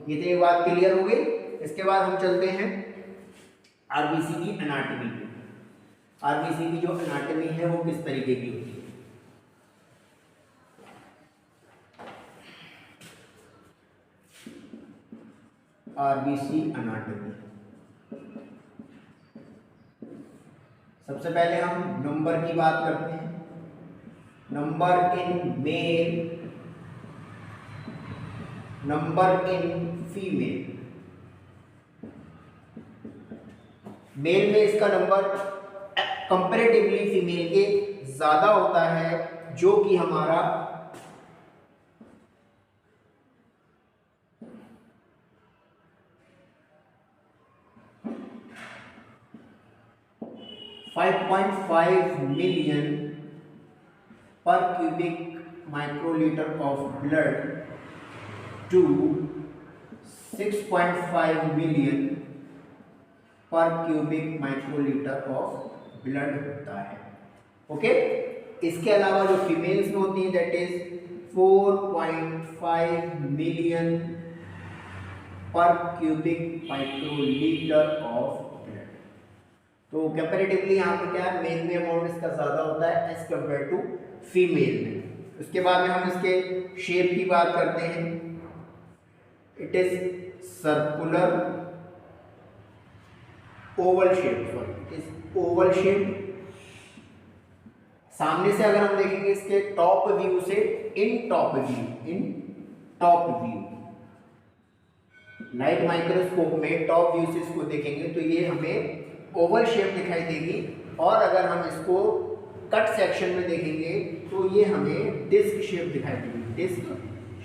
ये तो एक बात क्लियर हो गई। इसके बाद हम चलते हैं आरबीसी की एनाटॉमी पे। आरबीसी की जो एनाटॉमी है वो किस तरीके की होती है। आरबीसी एनाटॉमी, सबसे पहले हम नंबर की बात करते हैं। Number in male, number in female. Male में इसका नंबर कंपैरेटिवली फीमेल के ज्यादा होता है, जो कि हमारा 5.5 million per cubic microliter of blood to 6.5 million per cubic microliter of blood होता है। ओके, इसके अलावा जो फीमेल्स में होती है दैट इज 4.5 मिलियन पर क्यूबिक माइक्रोलीटर ऑफ ब्लड। तो कंपैरेटिवली यहाँ पे क्या है, मेल में अमाउंट इसका ज्यादा होता है एज कंपेयर टू फीमेल में। उसके बाद में हम इसके शेप की बात करते हैं। It is circular Oval shape, sorry it is Oval shape. सामने से अगर हम देखेंगे इसके टॉप व्यू से, इन टॉप व्यू लाइट माइक्रोस्कोप में टॉप व्यू से इसको देखेंगे तो ये हमें ओवल शेप दिखाई देगी, और अगर हम इसको कट सेक्शन में देखेंगे तो ये हमें डिस्क शेप दिखाई देगी, डिस्क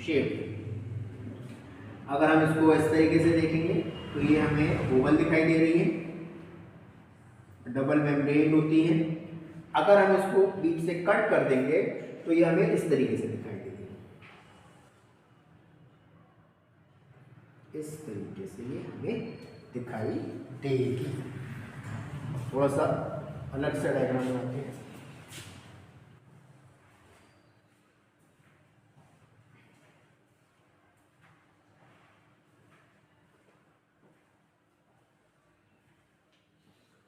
शेप। अगर हम इसको इस तरीके से देखेंगे तो ये हमें ओवल दिखाई दे रही है, डबल मेम्ब्रेन होती है। अगर हम इसको बीच से कट कर देंगे तो ये हमें इस तरीके से दिखाई देगी, इस तरीके से ये हमें दिखाई देगी। थोड़ा सा अलग से डायग्राम बनाते हैं।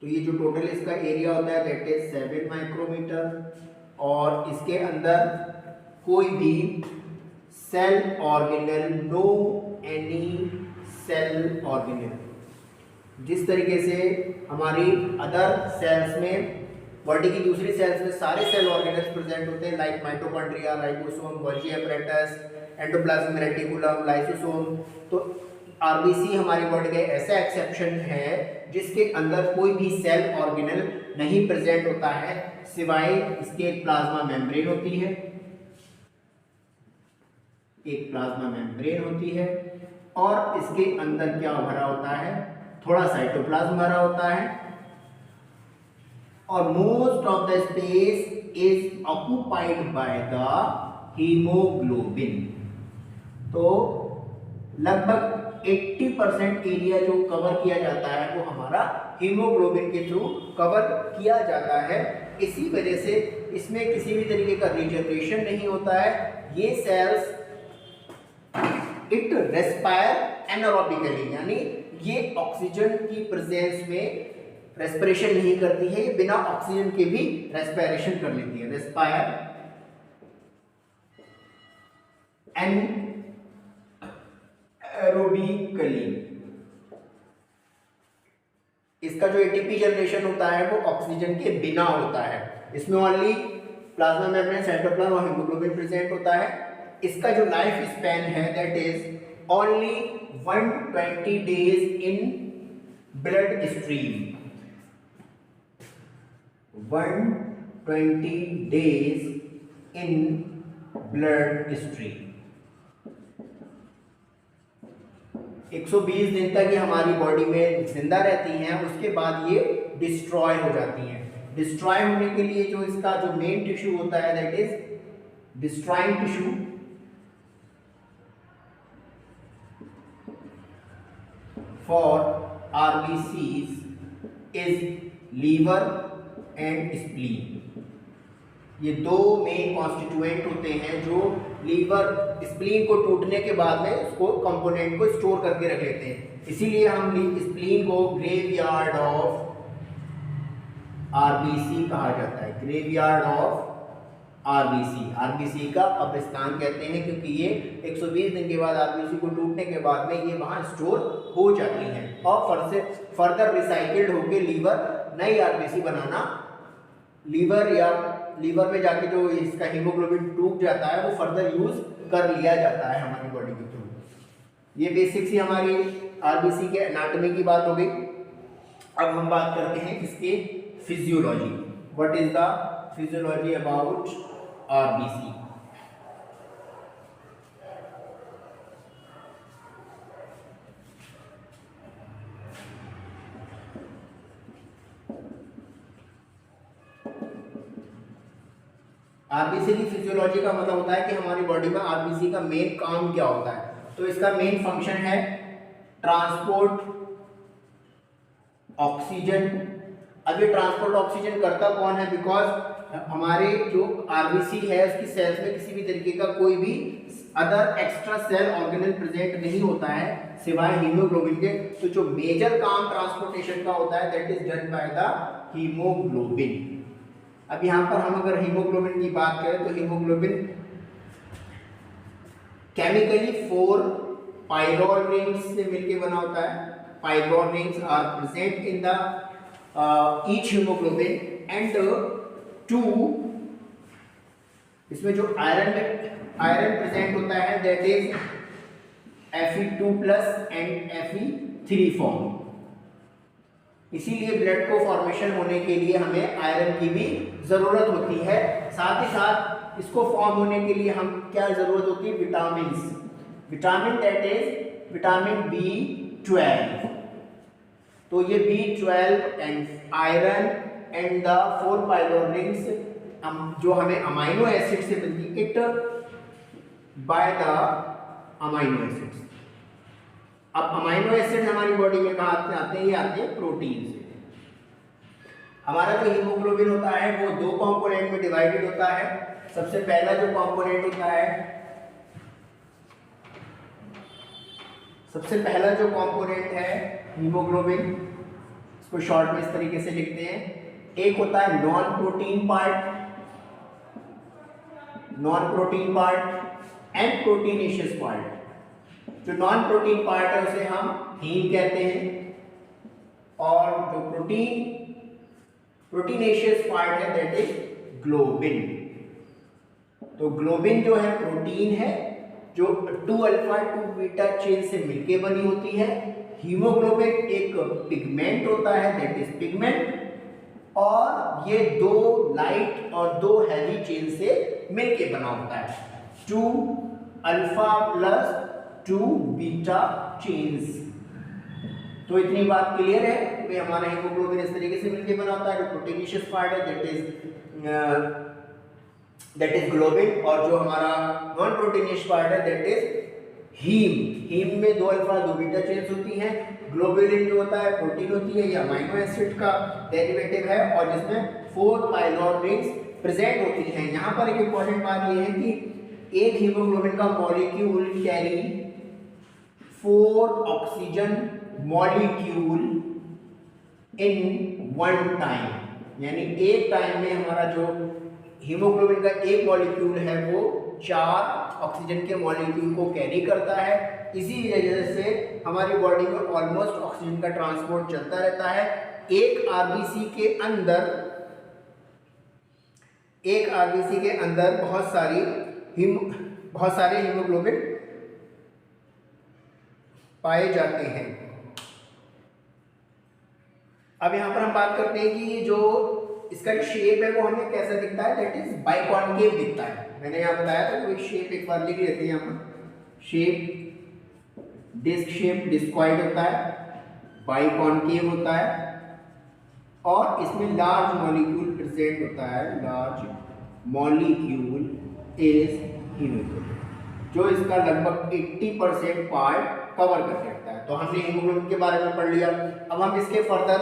तो ये जो टोटल इसका एरिया होता है दैट इज 7 माइक्रोमीटर, और इसके अंदर कोई भी cell organelle, no any cell organelle, जिस तरीके से हमारी अदर सेल्स में, बॉडी की दूसरी सेल्स में सारे सेल ऑर्गेनल्स प्रेजेंट होते हैं like mitochondria, ribosome, Golgi apparatus, endoplasmic reticulum, lysosome. तो आरबीसी हमारी बॉडी का ऐसा एक्सेप्शन है जिसके अंदर कोई भी सेल ऑर्गेनल नहीं प्रेजेंट होता है, सिवाय इसके एक प्लाज्मा मेम्ब्रेन होती है, एक प्लाज्मा मेम्ब्रेन होती है, और इसके अंदर क्या भरा होता है, थोड़ा साइटोप्लाज्म भरा होता है, और most of the space is occupied by the haemoglobin. तो लगभग 80% एरिया जो कवर किया जाता है वो हमारा हीमोग्लोबिन के थ्रू कवर किया जाता है। इसी वजह से इसमें किसी भी तरीके का रिजनरेशन नहीं होता है। ये सेल्स इट रेस्पायर एनारोबिकली, यानी ये ऑक्सीजन की प्रेजेंस में रेस्पिरेशन नहीं करती है, ये बिना ऑक्सीजन के भी रेस्पिरेशन कर लेती है, रेस्पायर एरोबिकली। इसका जो एटीपी जनरेशन होता है वो ऑक्सीजन के बिना होता है। इसमें ओनली प्लाज्मा मेम्ब्रेन, साइटोप्लाज्म और हीमोग्लोबिन प्रेजेंट होता है। इसका जो लाइफ स्पैन है that is only 120 days in blood stream, 120 days in blood stream. 120 दिन तक ये हमारी बॉडी में जिंदा रहती हैं, उसके बाद ये डिस्ट्रॉय हो जाती हैं। डिस्ट्रॉय होने के लिए जो इसका जो मेन टिश्यू होता है that is destroying tissue, for RBCs is liver and spleen. ये दो मेन कॉन्स्टिट्यूएंट होते हैं जो लीवर स्प्लीन को टूटने के बाद में उसको कंपोनेंट को स्टोर करके रख लेते हैं। इसीलिए हम स्प्लीन को ग्रेवयार्ड ऑफ आरबीसी कहा जाता है, ग्रेवयार्ड ऑफ आरबीसी, आरबीसी का कब्रिस्तान कहते हैं, क्योंकि ये 120 दिन के बाद आरबीसी को टूटने के बाद में ये वहाँ स्टोर हो जाती हैं और फर्दर रिसाइकिल्ड होकर लीवर नई आरबीसी बनाना, लीवर में जाके जो इसका हीमोग्लोबिन टूट जाता है वो फर्दर यूज कर लिया जाता है हमारी बॉडी के थ्रू। ये बेसिक सी हमारी आरबीसी के एनाटॉमी की बात हो गई। अब हम बात करते हैं इसके physiology. What is the physiology about RBC? RBC की फिजियोलॉजी का मतलब होता है कि हमारी बॉडी में आरबीसी का मेन काम क्या होता है। तो इसका मेन फंक्शन है ट्रांसपोर्ट ऑक्सीजन। अब ये ट्रांसपोर्ट ऑक्सीजन करता कौन है? बिकॉज हमारे जो आरबीसी है उसकी सेल्स में किसी भी तरीके का कोई भी other extra cell organelle present नहीं होता है सिवाय हीमोग्लोबिन के। तो जो मेजर काम ट्रांसपोर्टेशन का होता है that is done by the haemoglobin. अब यहाँ पर हम अगर हीमोग्लोबिन की बात करें तो हीमोग्लोबिन केमिकली 4 पायरोल रिंग्स से मिलकर बना होता है। Pyrrole rings are present in the each haemoglobin and 2 इसमें जो आयरन प्रेजेंट होता है that is Fe2+ and Fe3 form. इसीलिए ब्लड को फॉर्मेशन होने के लिए हमें आयरन की भी जरूरत होती है। साथ ही साथ इसको फॉर्म होने के लिए हम क्या जरूरत होती है? Vitamin that is vitamin B12। तो ये B12 and iron and the 4 pyrrole rings जो हमें अमाइनो एसिड से मिलती it by the amino acids. अब अमाइनो एसिड हमारी बॉडी में कहाँ आते हैं? ये आते हैं प्रोटीन से। हमारा जो हीमोग्लोबिन होता है वो 2 कंपोनेंट में डिवाइडेड होता है। सबसे पहला जो कंपोनेंट होता है, सबसे पहला जो कंपोनेंट है हीमोग्लोबिन, इसको शॉर्ट में इस तरीके से लिखते हैं। एक होता है non protein part and proteinaceous part. जो नॉन प्रोटीन पार्ट है उसे हम हीम कहते हैं और जो प्रोटीनेशियस पार्ट है दैट इज ग्लोबिन। तो ग्लोबिन जो है प्रोटीन है जो 2 अल्फा 2 बीटा चेन से मिलके बनी होती है। हीमोग्लोबिन एक पिगमेंट होता है दैट इज पिगमेंट, और ये 2 लाइट और 2 हैवी चेन से मिलके बना होता है। 2 अल्फा प्लस 2 बीटा चेन्स। तो इतनी बात क्लियर है कि हमारा हीमोग्लोबिन इस तरीके से मिलकर बना होता है। जो प्रोटीनेशियस पार्ट है दैट इज ग्लोबिन, और जो हमारा नॉन प्रोटीनेशियस पार्ट है दैट इज हीम में 2 अल्फा 2 बीटा चेन्स होती हैं। ग्लोबुलिन जो होता है प्रोटीन होती है, ये अमाइनो एसिड का डेरिवेटिव है और जिसमें 4 पायरोल रिंग्स प्रेजेंट होती हैं। यहाँ पर एक इंपॉर्टेंट बात यह है कि एक हीमोग्लोबिन का मॉलिक्यूल कैरी 4 ऑक्सीजन मॉलिक्यूल इन 1 टाइम, यानी एक टाइम में हमारा जो हीमोग्लोबिन का एक मॉलिक्यूल है वो 4 ऑक्सीजन के मॉलिक्यूल को कैरी करता है। इसी वजह से हमारी बॉडी में ऑलमोस्ट ऑक्सीजन का ट्रांसपोर्ट चलता रहता है। एक आरबीसी के अंदर बहुत सारे हीमोग्लोबिन पाए जाते हैं। अब यहाँ पर हम बात करते हैं कि ये जो इसका शेप है वो हमें कैसा दिखता है? दैट इज बाइकॉन्केव दिखता है। मैंने यहाँ बताया था कि शेप एक बार लिख लेते हैं। यहाँ पर शेप डिस्क शेप डिस्क्वाइड होता है, बाइकॉन्केव होता है और इसमें लार्ज मॉलिक्यूल प्रेजेंट होता है। लार्ज मॉलिक्यूल इज हीमोग्लोबिन, जो इसका लगभग 80% पार्ट कवर कर सकता है। तो हमने हीमोग्लोबिन के बारे में पढ़ लिया। अब हम इसके फर्दर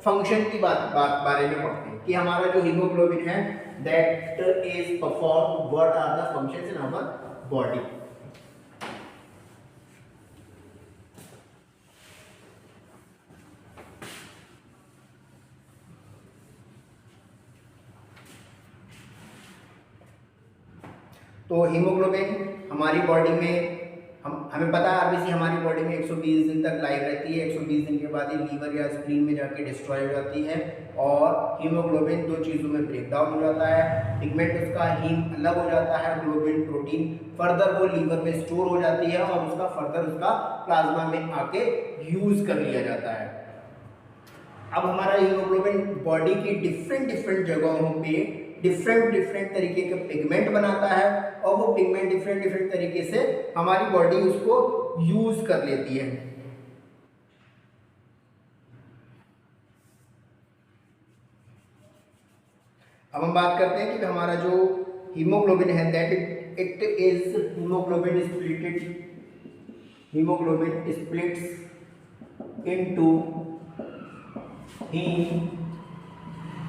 फंक्शन की बारे में पढ़ते हैं कि हमारा जो हीमोग्लोबिन है that is performed, what are the functions in our body. तो हीमोग्लोबिन हमारी बॉडी में हमें पता है आरबीसी हमारी बॉडी में 120 दिन तक लाइव रहती है। 120 दिन के बाद ये लीवर या स्प्लीन में जाके डिस्ट्रॉय हो जाती है और हीमोग्लोबिन दो चीज़ों में ब्रेक डाउन हो जाता है। पिगमेंट उसका हीम अलग हो जाता है, ग्लोबिन प्रोटीन फर्दर वो लीवर में स्टोर हो जाती है और उसका फर्दर उसका प्लाज्मा में आके यूज कर लिया जाता है। अब हमारा हीमोग्लोबिन बॉडी की डिफरेंट जगहों पे डिफरेंट तरीके के पिगमेंट बनाता है और वो पिगमेंट डिफरेंट तरीके से हमारी बॉडी उसको यूज कर लेती है। अब हम बात करते हैं कि हमारा जो हीमोग्लोबिन है that it is haemoglobin splits into haem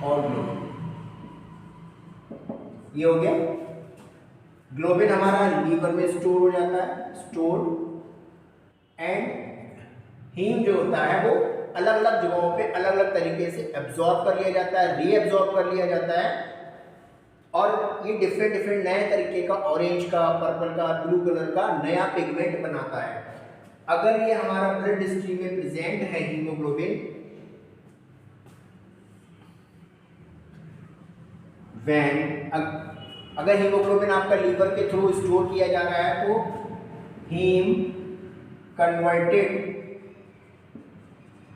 और ग्लोबिन। ये हो गया। ग्लोबिन हमारा लीवर में स्टोर हो जाता है, एंड हीम जो होता है वो अलग अलग जगहों पे अलग अलग तरीके से एब्जॉर्ब कर लिया जाता है, रीएब्जॉर्ब कर लिया जाता है और ये डिफरेंट नए तरीके का ऑरेंज का, पर्पल का, ब्लू कलर का नया पिगमेंट बनाता है। अगर ये हमारा ब्लड स्ट्रीम में प्रेजेंट है हीमोग्लोबिन, अगर हीमोग्लोबिन आपका लीवर के थ्रू स्टोर किया जा रहा है तो haem converted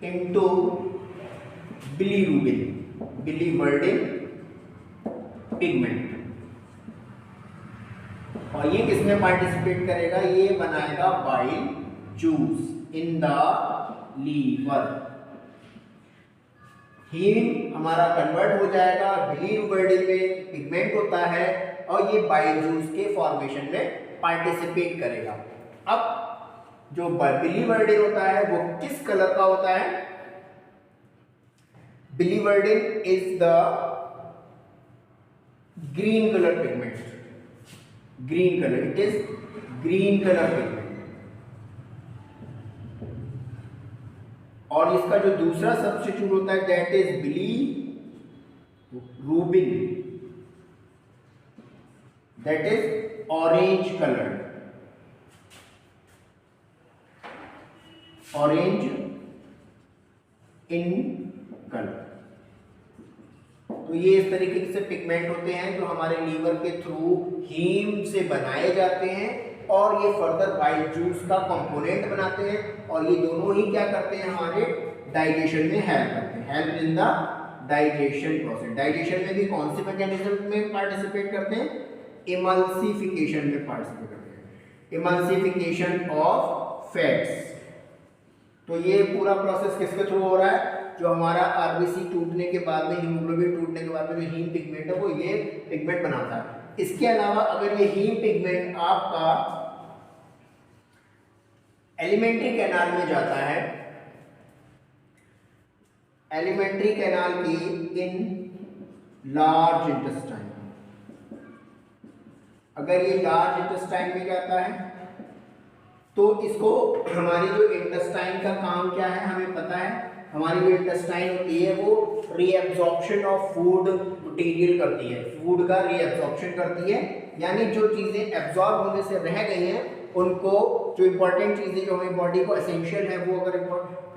into biliverdin pigment. और ये किसमें पार्टिसिपेट करेगा? ये बनाएगा bile juice in the liver. Haem हमारा कन्वर्ट हो जाएगा, बिलीवर्डिन में पिगमेंट होता है और ये बाइल जूस के फॉर्मेशन में पार्टिसिपेट करेगा। अब जो बिलीवर्डिन होता है वो किस कलर का होता है? Biliverdin is the green colour pigment, green colour, it is green colour pigment. और इसका जो दूसरा सब्स्टिट्यूट होता है that is bilirubin, that is orange colour, orange in colour. तो ये इस तरीके से पिगमेंट होते हैं जो हमारे लीवर के थ्रू हीम से बनाए जाते हैं और ये फर्दर बाइल जूस का कंपोनेंट बनाते हैं और ये दोनों ही क्या करते हैं? हमारे डाइजेशन में हेल्प करते हैं, help in the digestion process. Digestion में भी कौन से मैकेनिज्म में पार्टिसिपेट करते हैं? इमल्सिफिकेशन में पार्टिसिपेट करते हैं, इमल्सिफिकेशन ऑफ फैट्स। तो ये पूरा प्रोसेस किसके थ्रू हो रहा है? जो हमारा आरबीसी टूटने के बाद में, हीमोग्लोबिन टूटने के बाद में जो हीम पिगमेंट है वो ये पिगमेंट बनाता है। इसके अलावा अगर ये हीम पिगमेंट आपका एलिमेंट्री कैनाल में जाता है, एलिमेंट्री कैनाल की इन लार्ज इंटेस्टाइन, अगर ये लार्ज इंटेस्टाइन में जाता है तो इसको, हमारी जो इंटेस्टाइन का काम क्या है हमें पता है। हमारी जो इंटेस्टाइन होती है वो रीएब्जॉर्प्शन ऑफ फूड मटेरियल करती है, फूड का रीएब्जॉर्प्शन करती है, यानी जो चीज़ें एब्जॉर्ब होने से रह गई हैं उनको, जो इंपॉर्टेंट चीज़ें जो हमारी बॉडी को एसेंशियल है वो अगर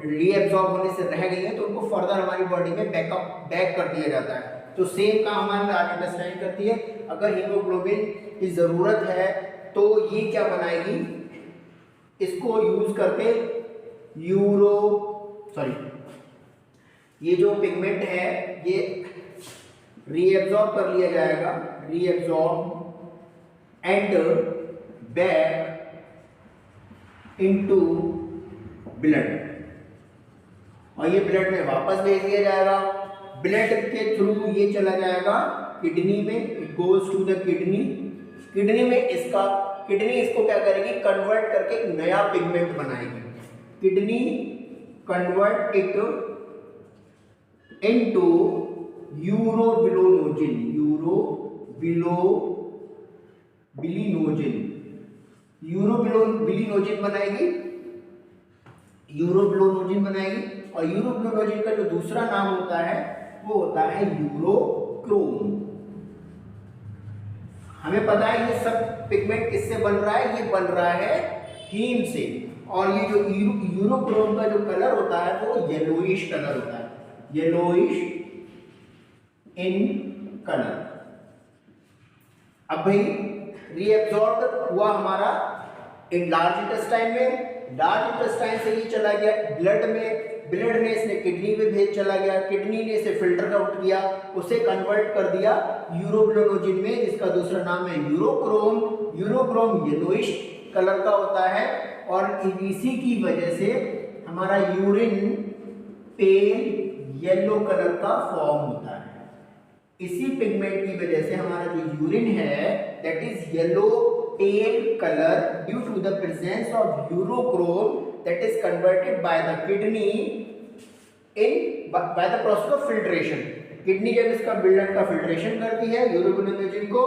रीएब्जॉर्ब होने से रह गई हैं तो उनको फर्दर हमारी बॉडी में बैक कर दिया जाता है। तो सेम काम हमारी लार्ज इंटेस्टाइन करती है। अगर हीमोग्लोबिन की ज़रूरत है तो ये क्या बनाएगी? इसको यूज करके ये जो पिगमेंट है ये रीएब्जॉर्ब कर लिया जाएगा, reabsorb and back into blood, और ये ब्लड में वापस भेज दिया जाएगा। ब्लड के थ्रू ये चला जाएगा किडनी में, it goes to the kidney. Kidney में किडनी इसको क्या करेगी? कन्वर्ट करके एक नया पिगमेंट बनाएगी। Kidney convert it into urobilinogen बनाएगी, और यूरोबिलिनोजिन का जो दूसरा नाम होता है वो होता है यूरोक्रोम। हमें पता है ये सब पिगमेंट किससे बन रहा है, ये बन रहा है हीम से, और ये जो यूरोक्रोम का जो कलर होता है वो येलोइश कलर होता है, येलोइश इन कलर। अब भाई रीएब्सॉर्ब हुआ हमारा इन लार्ज इंटेस्टाइन में, लार्ज इंटेस्टाइन से ये चला गया ब्लड में, ब्लड ने इसने किडनी में भेज चला गया, किडनी ने इसे फिल्टर आउट किया, उसे कन्वर्ट कर दिया यूरोबिलिनोजिन में, जिसका दूसरा नाम है यूरोक्रोम। यूरोक्रोम येलोइश कलर का होता है, और इसी की वजह से हमारा यूरिन पेल येलो कलर का फॉर्म होता है। इसी पिगमेंट की वजह से हमारा जो यूरिन है that is yellow pale colour due to the presence of urochrome that is converted by the kidney in by the process of filtration। Kidney जब इसका ब्लड का फिल्ट्रेशन करती है, यूरोबिलिनोजिन को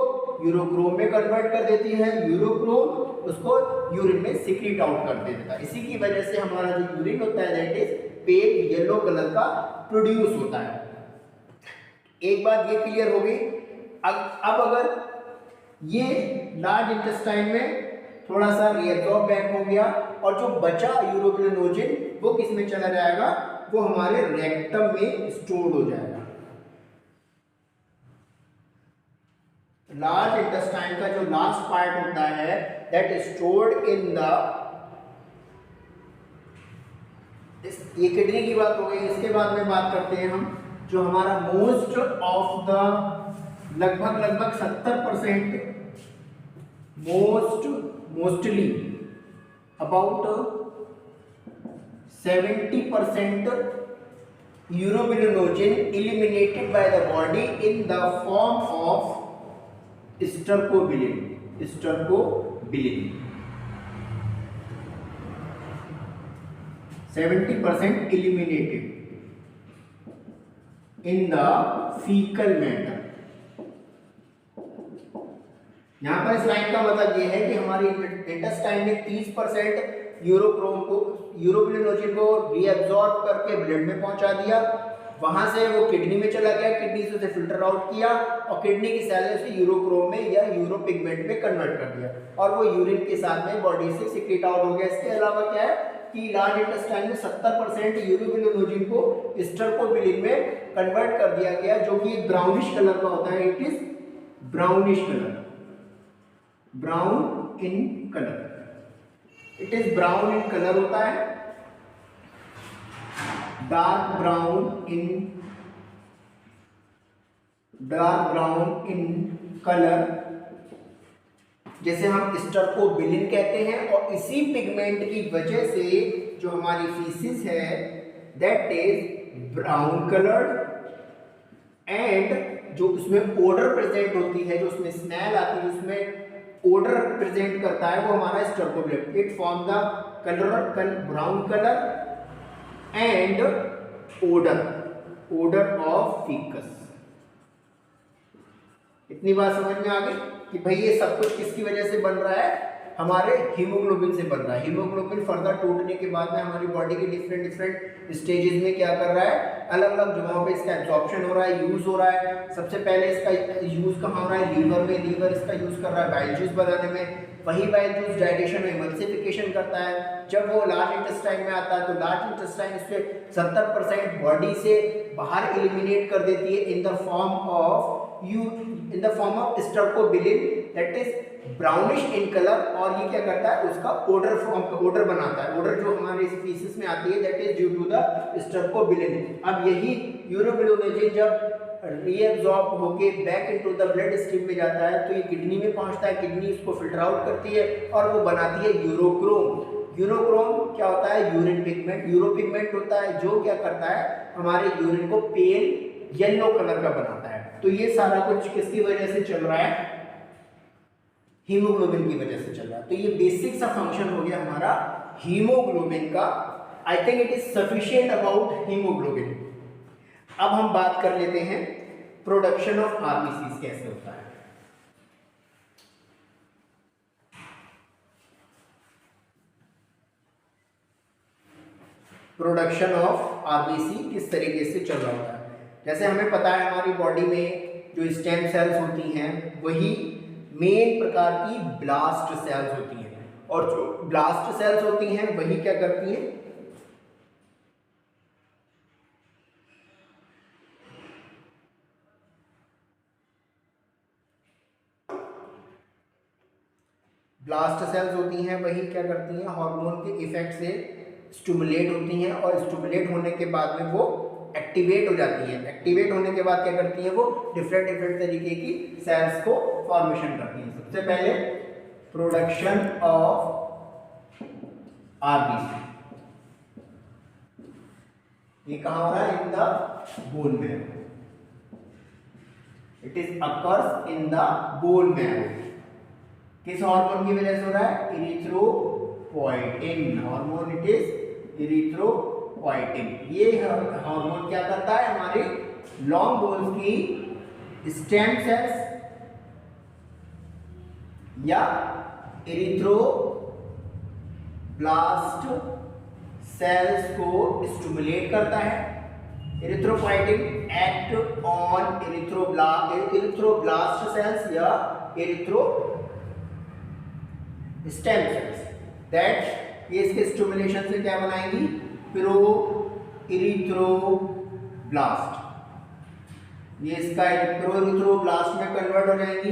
यूरोक्रोम में कन्वर्ट कर देती है, यूरोक्रोम उसको यूरिन में सिक्रीट आउट कर देता है। इसी की वजह से हमारा जो यूरिन होता है that is pale yellow colour का प्रोड्यूस होता है। एक बात ये क्लियर हो गई। अब अगर ये लार्ज इंटेस्टाइन में थोड़ा सा रीएब्सॉर्ब बैक हो गया, और जो बचा यूरोबिलिनोजिन वो किस में चला जाएगा, वो हमारे रेक्टम में स्टोर्ड हो जाएगा। लार्ज इंटेस्टाइन का जो लास्ट पार्ट होता है that is stored in the, ये किडनी की बात हो गई। इसके बाद में बात करते हैं हम जो हमारा मोस्ट ऑफ द लगभग 70% mostly about 70% यूरोबिलिनोजिन eliminated by the body in the form of stercobilin 70% eliminated in the fecal matter। यहाँ पर इस लाइन का मतलब ये है कि हमारी इंटेस्टाइन ने 30% यूरोबिलिनोजिन को रीअब्सॉर्ब करके ब्लड में पहुंचा दिया, वहां से वो किडनी में चला गया, किडनी से उसे फिल्टर आउट किया, और किडनी की सेल से यूरोक्रोम में या यूरोपिगमेंट में कन्वर्ट कर दिया, और वो यूरिन के साथ में बॉडी से सिक्रेट आउट हो गया। इसके अलावा क्या है कि लार्ज इंटेस्टाइन में 70% यूरोबिलिनोजिन को स्टर्कोबिलिन में कन्वर्ट कर दिया गया, जो कि ब्राउनिश कलर का होता है। It is brownish colour, brown in colour, it is brown in colour होता है, डार्क ब्राउन इन कलर, जैसे हम स्टर्कोबिलिन कहते हैं। और इसी पिगमेंट की वजह से जो हमारी फीसिस है that is brown coloured, and जो उसमें ओडर प्रेजेंट होती है, जो उसमें स्मेल आती है, उसमें ओडर प्रेजेंट करता है, वो हमारा stercobilin. It form the colour brown colour and odour of faeces. इतनी बात समझ में आ गई कि भाई ये सब कुछ किसकी वजह से बन रहा है, हमारे हीमोग्लोबिन से बन रहा है। हीमोग्लोबिन फर्दर टूटने के बाद में हमारी बॉडी के डिफरेंट स्टेजेस में क्या कर रहा है, अलग अलग जगहों पे इसका एब्जॉर्प्शन हो रहा है, यूज हो रहा है। सबसे पहले इसका यूज कहाँ हो रहा है, लीवर में। लीवर इसका यूज कर रहा है बाइल जूस बनाने में, वही बाइल जूस डाइजेशन में एमल्सिफिकेशन करता है। जब वो लार्ज इंटेस्टाइन में आता है तो लार्ज इंटेस्टाइन इससे 70% बॉडी से बाहर एलिमिनेट कर देती है in the form of stercobilin that is brownish in colour. और ये क्या करता है, उसका ओडर बनाता है। ओडर जो हमारे फीसिस में आती है that is due to the stercobilin. अब यही यूरोबिलिनोजिन जब रीएब्सॉर्ब होके back into the blood stream में जाता है तो ये किडनी में पहुंचता है, किडनी इसको फिल्टर आउट करती है और वो बनाती है यूरोक्रोम। यूरोक्रोम क्या होता है, यूरिन पिगमेंट, यूरोपिगमेंट होता है जो क्या करता है, हमारे यूरिन को पेल येलो कलर का बनाता है। तो ये सारा कुछ किसकी वजह से चल रहा है, हीमोग्लोबिन की वजह से चल रहा है। तो ये बेसिक सा फंक्शन हो गया हमारा हीमोग्लोबिन का। I think it is sufficient about haemoglobin. अब हम बात कर लेते हैं प्रोडक्शन ऑफ आरबीसी कैसे होता है। प्रोडक्शन ऑफ आरबीसी किस तरीके से चल रहा होता है। जैसे हमें पता है हमारी बॉडी में जो स्टेम सेल्स होती हैं वही मेन प्रकार की ब्लास्ट सेल्स होती हैं, और जो ब्लास्ट सेल्स होती हैं वही क्या करती हैं, ब्लास्ट सेल्स होती हैं वही क्या करती हैं, हार्मोन के इफेक्ट से स्टिमुलेट होती हैं, और स्टिमुलेट होने के बाद में वो एक्टिवेट हो जाती हैं। एक्टिवेट होने के बाद क्या करती हैं, वो डिफरेंट डिफरेंट तरीके की सेल्स को फॉर्मेशन करती हैं। सबसे पहले प्रोडक्शन ऑफ आरबीसी, ये कहाँ हो रहा है, in the bone marrow, it is occurs in the bone marrow. किस हार्मोन की वजह से हो रहा है, erythropoietin hormone, it is erythropoietin. ये हार्मोन क्या करता है, हमारे लॉन्ग बोन्स की स्टेम सेल्स या इरिथ्रोब्लास्ट सेल्स को स्टिमुलेट करता है। Erythropoietin act on erythroblast cells या इरिथ्रो स्टेम सेल्स दैट ये इसके स्टिमुलेशन से क्या बनाएंगी, प्रो इरिथ्रोब्लास्ट, ये इसका प्रो इरिथ्रोब्लास्ट में कन्वर्ट हो जाएंगी।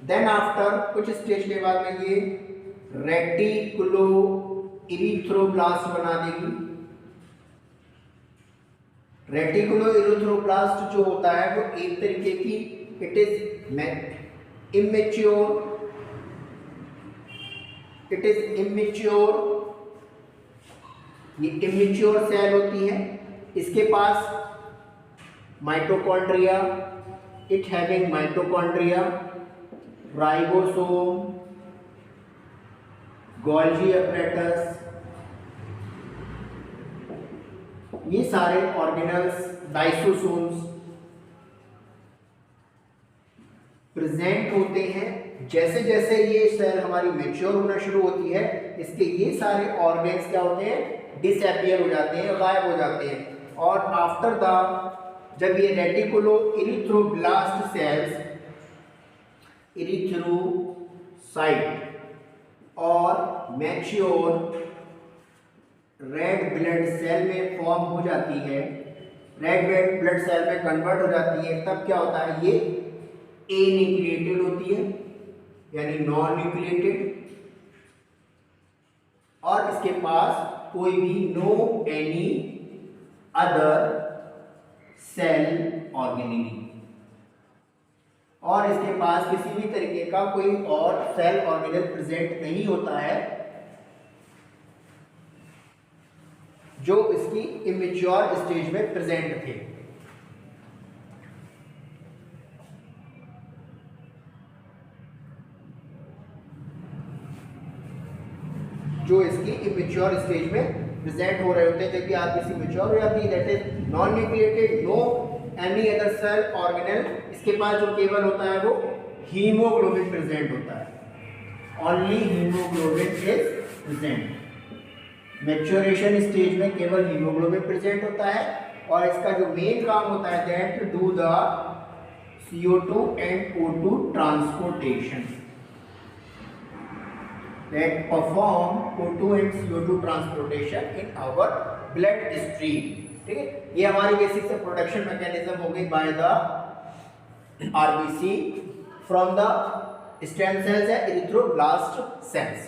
देन आफ्टर कुछ स्टेज के बाद में ये रेटिकुलो इरिथ्रोब्लास्ट बना देगी। रेटिकुलो इरिथ्रोब्लास्ट जो होता है वो एक तरीके की it is immature, it is immature, ये इमेच्योर सेल होती है। इसके पास mitochondria, it having mitochondria, ribosome, Golgi apparatus, ये सारे ऑर्गेनल्स, लाइसोसोम्स प्रेजेंट होते हैं। जैसे जैसे ये सेल हमारी मैच्योर होना शुरू होती है, इसके ये सारे ऑर्गेन्स क्या होते हैं, डिसअपियर हो जाते हैं, गायब हो जाते हैं। और आफ्टर द जब ये रेटिकुलो इरिथ्रोब्लास्ट सेल्स इरिथ्रोसाइट और मैच्योर रेड ब्लड सेल में फॉर्म हो जाती है, रेड ब्लड सेल में कन्वर्ट हो जाती है, तब क्या होता है, ये ए न्यूक्लिएटेड होती है यानी नॉन न्यूक्लिएटेड, और इसके पास कोई भी no any other cell organelle, और इसके पास किसी भी तरीके का कोई और सेल ऑर्गेनल प्रेजेंट नहीं होता है जो इसकी इमेच्योर स्टेज में प्रेजेंट थे। जो इसकी इमेच्योर स्टेज में प्रेजेंट हो रहे होते हैं, जबकि आरबीसी मैच्योर हो जाती है, that is non nucleated, no any other cell organelle, इसके पास जो केवल होता है वो हीमोग्लोबिन प्रेजेंट होता है, only haemoglobin is present. Maturation stage में केवल हीमोग्लोबिन प्रेजेंट होता है, और इसका जो मेन काम होता है that do the CO2 and O2 transportation, that perform O2 and CO2 transportation in our blood stream। ठीक है, ये हमारी बेसिक से प्रोडक्शन मैकेनिज्म हो गई by the RBC from the stem cells या इरिथ्रोब्लास्ट सेल्स।